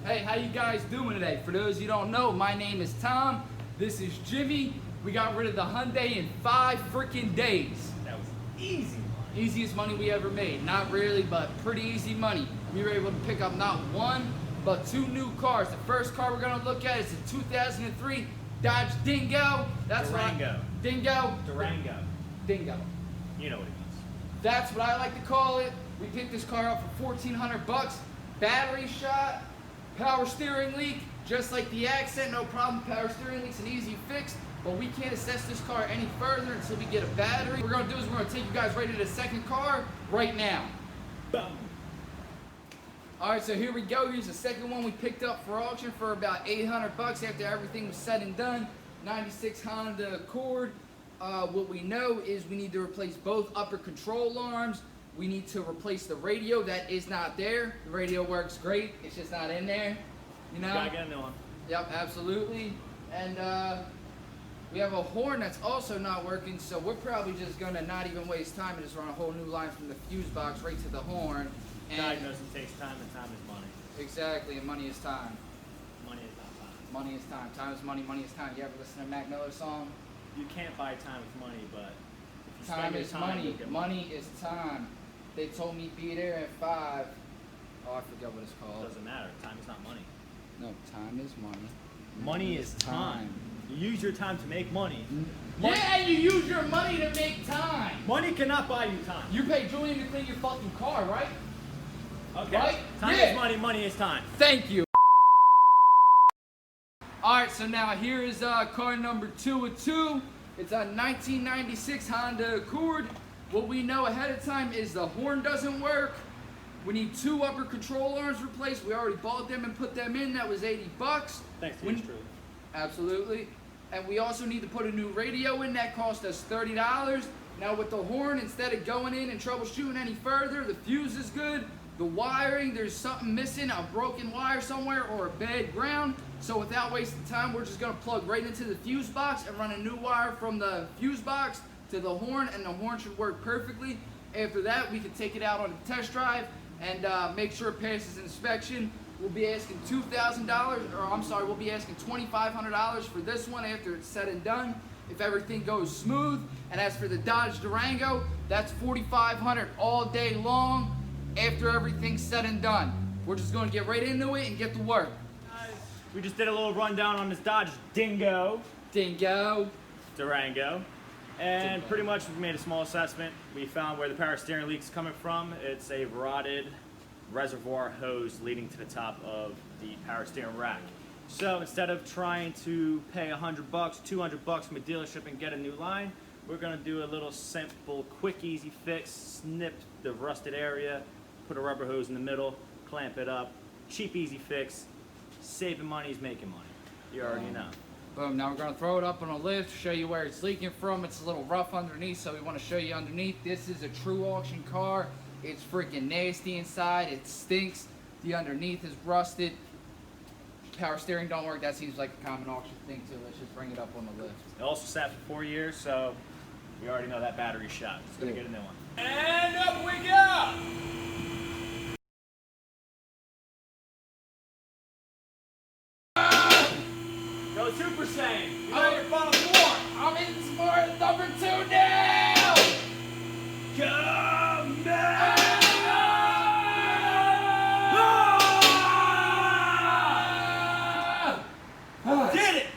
Hey, how you guys doing today? For those you don't know, my name is Tom. This is Jimmy. We got rid of the Hyundai in 5 freaking days. That was easy money. Easiest money we ever made. Not really, but pretty easy money. We were able to pick up not one, but 2 new cars. The first car we're gonna look at is a 2003 Dodge Dingo. That's Durango. Durango. Dingo. You know what it means. That's what I like to call it. We picked this car up for $1,400. Battery shot, power steering leak, just like the Accent, no problem. Power steering leak's an easy fix, but we can't assess this car any further until we get a battery. What we're gonna do is we're gonna take you guys right to the second car right now. Boom. All right, so here we go. Here's the second one we picked up for auction for about $800 after everything was said and done. 96 Honda Accord. What we know is we need to replace both upper control arms. We need to replace the radio. That is not there. The radio works great. It's just not in there. You know? Gotta get a new one. Yep, absolutely. And we have a horn that's also not working, so we're probably just gonna not even waste time and just run a whole new line from the fuse box right to the horn. And Diagnosing takes time, and time is money. exactly, and money is time. Money is not time. Money is time. Time is money. Money is time. You ever listen to Mac Miller's song? You can't buy time with money, but if you Time spend your is time, money. you'll get Money is time. They told me be there at 5. Oh, I forget what it's It called. doesn't matter. Time is not money. No, time is money. Money is time. You use your time to make money. Yeah, you use your money to make time. Money cannot buy you time. You pay Julian to clean your fucking car, right? Okay. Right? Time Yeah. is money. Money is time. Thank you. Alright, so now here is car number 2 of 2. It's a 1996 Honda Accord. What we know ahead of time is the horn doesn't work. We need 2 upper control arms replaced. We already bought them and put them in. That was $80. Thanks to We- yours truly. Absolutely. And we also need to put a new radio in. That cost us $30. Now with the horn, instead of going in and troubleshooting any further, the fuse is good. The wiring, there's something missing, a broken wire somewhere or a bad ground. So without wasting time, we're just gonna plug right into the fuse box and run a new wire from the fuse box to the horn, and the horn should work perfectly. After that, we can take it out on a test drive and make sure it passes inspection. We'll be asking $2,000, or I'm sorry, we'll be asking $2,500 for this one after it's said and done, if everything goes smooth. And as for the Dodge Durango, that's $4,500 all day long after everything's said and done. We're just gonna get right into it and get to work. We just did a little rundown on this Dodge Dingo. Dingo. Durango. And pretty much we made a small assessment. We found where the power steering leak's coming from. It's a rotted reservoir hose leading to the top of the power steering rack. So instead of trying to pay $100, $200 from a dealership and get a new line, we're gonna do a little simple, quick, easy fix. Snip the rusted area, put a rubber hose in the middle, clamp it up. Cheap, easy fix. Saving money is making money. You already know. Boom, now we're gonna throw it up on a lift, show you where it's leaking from. It's a little rough underneath, so we wanna show you underneath. This is a true auction car. It's freaking nasty inside, it stinks. The underneath is rusted. Power steering don't work, that seems like a common auction thing too. Let's just bring it up on the lift. It also sat for 4 years, so we already know that battery's shot. It's gonna Yeah. get a new one. And up we go! Go Super Saiyan! You know your final form! I'm in smart number 2 now! Come back! Did it!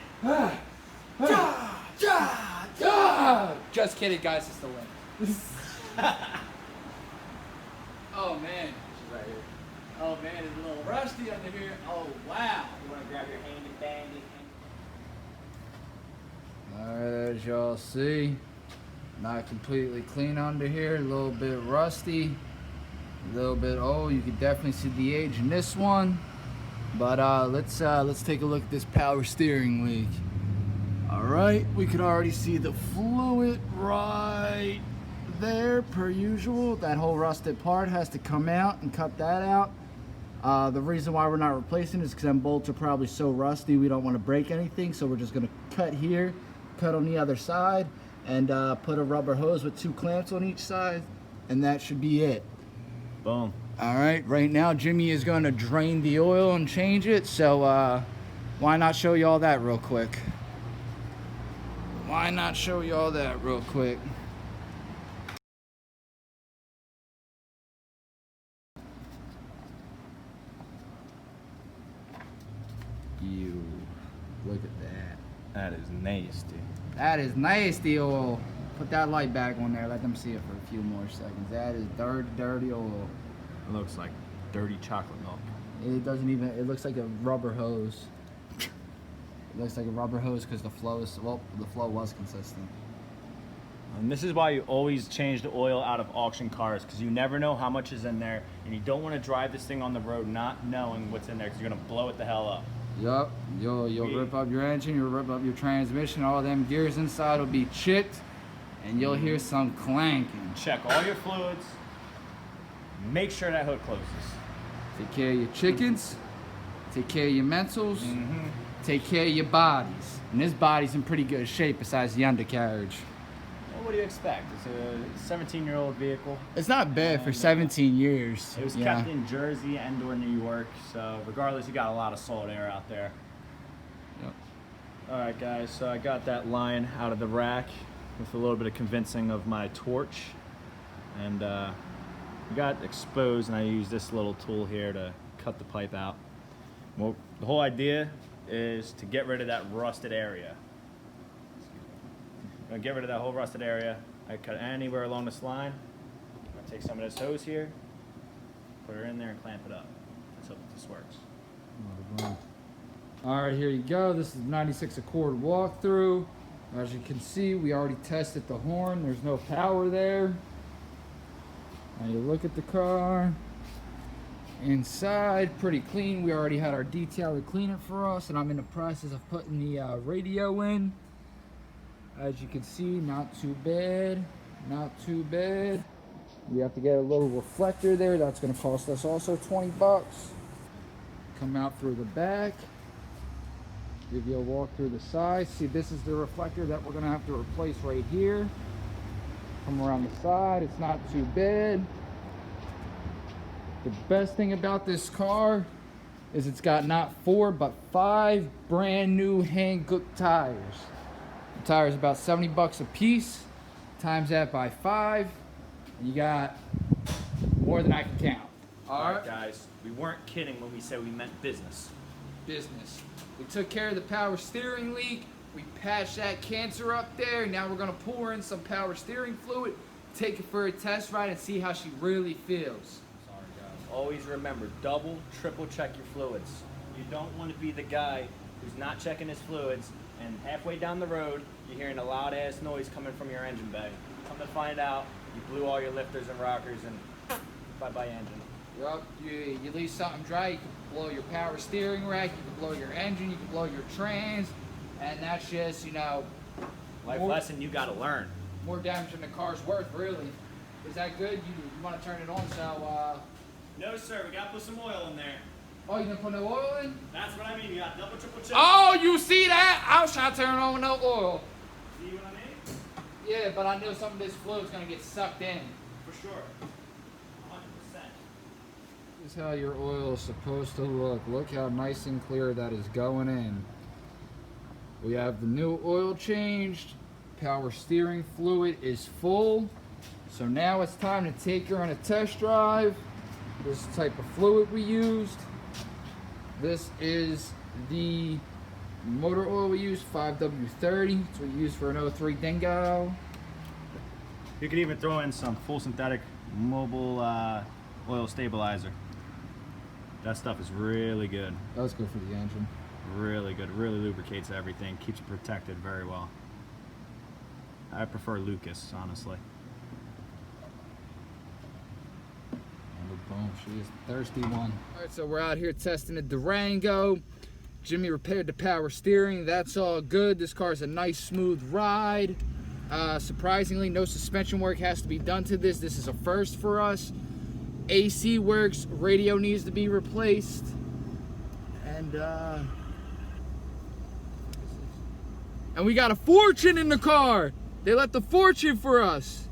Just kidding, guys, it's the win. Oh man, right here. Oh man, it's a little rusty under here. Oh wow. You wanna grab your handy dandy? Alright, as y'all see, not completely clean under here, a little bit rusty, a little bit old. You can definitely see the age in this one. But let's take a look at this power steering leak. Alright, we can already see the fluid right there per usual. That whole rusted part has to come out and cut that out. The reason why we're not replacing it is because them bolts are probably so rusty we don't want to break anything, so we're just going to cut here, cut on the other side, and put a rubber hose with 2 clamps on each side, and that should be it. Boom. All right, right now Jimmy is going to drain the oil and change it, so why not show you all that real quick? Why not show you all that real quick? You look at that. That is nasty. That is nasty oil. Put that light back on there. Let them see it for a few more seconds. That is dirty, dirty oil. It looks like dirty chocolate milk. It doesn't even. It looks like a rubber hose. It looks like a rubber hose because the flow is the flow was consistent. And this is why you always change the oil out of auction cars, because you never know how much is in there, and you don't want to drive this thing on the road not knowing what's in there, because you're gonna blow it the hell up. Yup. You'll rip up your engine. You'll rip up your transmission. All them gears inside will be chipped, and you'll hear some clanking. Check all your fluids. Make sure that hood closes. Take care of your chickens. Take care of your mentals. Take care of your bodies. And this body's in pretty good shape besides the undercarriage. Well, what do you expect? It's a 17-year-old vehicle. It's not bad for 17 years. It was kept in Jersey and or New York, so regardless, you got a lot of salt air out there. Yep. All right, guys, so I got that line out of the rack with a little bit of convincing of my torch, and it got exposed, and I used this little tool here to cut the pipe out. Well, the whole idea is to get rid of that rusted area. I'm gonna get rid of that whole rusted area. I cut anywhere along this line. I'm gonna take some of this hose here, put her in there, and clamp it up. Let's hope this works. All right, here you go. This is 96 Accord walkthrough. As you can see, we already tested the horn. There's no power there. Now you look at the car. Inside, pretty clean. We already had our detailer clean it for us, and I'm in the process of putting the radio in. As you can see, not too bad. Not too bad. We have to get a little reflector there. That's going to cost us also 20 bucks. Come out through the back. Give you a walk through the side. See, this is the reflector that we're going to have to replace right here. Come around the side. It's not too bad. The best thing about this car is it's got not 4 but 5 brand new Hankook tires. The tires about 70 bucks a piece. Times that by 5, you got more than I can count. All right, guys, we weren't kidding when we said we meant business. Business. We took care of the power steering leak. We patched that cancer up there. Now we're gonna pour in some power steering fluid, take it for a test ride, and see how she really feels. Always remember, double, triple check your fluids. You don't want to be the guy who's not checking his fluids, and halfway down the road, you're hearing a loud ass noise coming from your engine bay. Come to find out, you blew all your lifters and rockers, and bye-bye engine. Yup, you leave something dry, you can blow your power steering rack, you can blow your engine, you can blow your trans, and that's just, Life lesson you gotta learn. more damage than the car's worth, really. Is that good? You want to turn it on, so, No, sir, we gotta put some oil in there. Oh, you gonna put no oil in? That's what I mean, you got double, triple check. Oh, you see that? I was trying to turn it on with no oil. See what I mean? Yeah, but I know some of this fluid's gonna get sucked in. For sure. 100%. This is how your oil is supposed to look. Look how nice and clear that is going in. We have the new oil changed. Power steering fluid is full. So now it's time to take her on a test drive. This type of fluid we used. This is the motor oil we used, 5W30. It's what we use for an 03 Dingo. You could even throw in some full synthetic mobile oil stabilizer. That stuff is really good. That was good for the engine. Really good. Really lubricates everything. Keeps it protected very well. I prefer Lucas, honestly. Boom, she is a thirsty one. All right, so we're out here testing the Durango. Jimmy repaired the power steering. That's all good. This car's a nice, smooth ride. Surprisingly, no suspension work has to be done to this. This is a first for us. AC works. Radio needs to be replaced. And we got a Fortune in the car. They left the Fortune for us.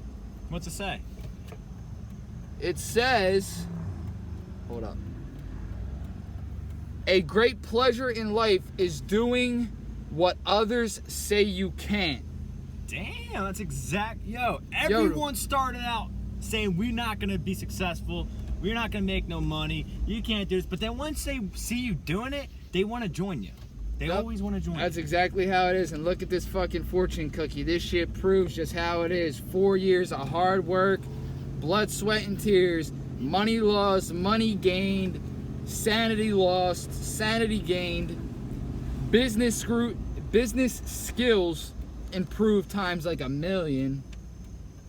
What's it say? It says Hold up. A great pleasure in life is doing what others say you can't. Damn, that's exact. Yo, everyone started out saying we're not gonna be successful, we're not gonna make no money, you can't do this. But then once they see you doing it, they want to join you. They always want to join That's you. exactly how it is. And look at this fucking fortune cookie. This shit proves just how it is. 4 years of hard work, blood, sweat, and tears, money lost, money gained, sanity lost, sanity gained, business skills improved times like a million.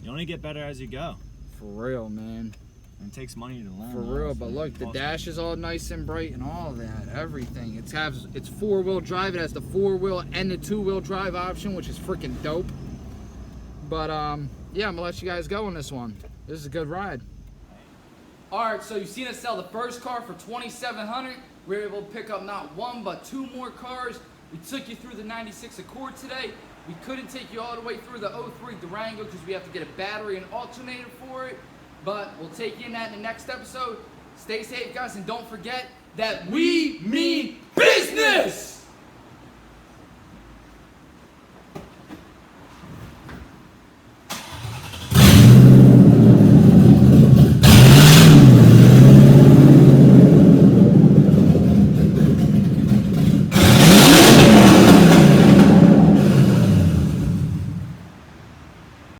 You only get better as you go. For real, man. And it takes money to learn. For real, but look, the dash is all nice and bright and all that, everything. It's 4-wheel drive. It has the 4-wheel and the 2-wheel drive option, which is freaking dope. But yeah, I'm gonna let you guys go on this one. This is a good ride. All right, so you've seen us sell the first car for $2,700. We were able to pick up not one but 2 more cars. We took you through the '96 Accord today. We couldn't take you all the way through the '03 Durango because we have to get a battery and alternator for it. But we'll take you in that in the next episode. Stay safe, guys, and don't forget that we mean business!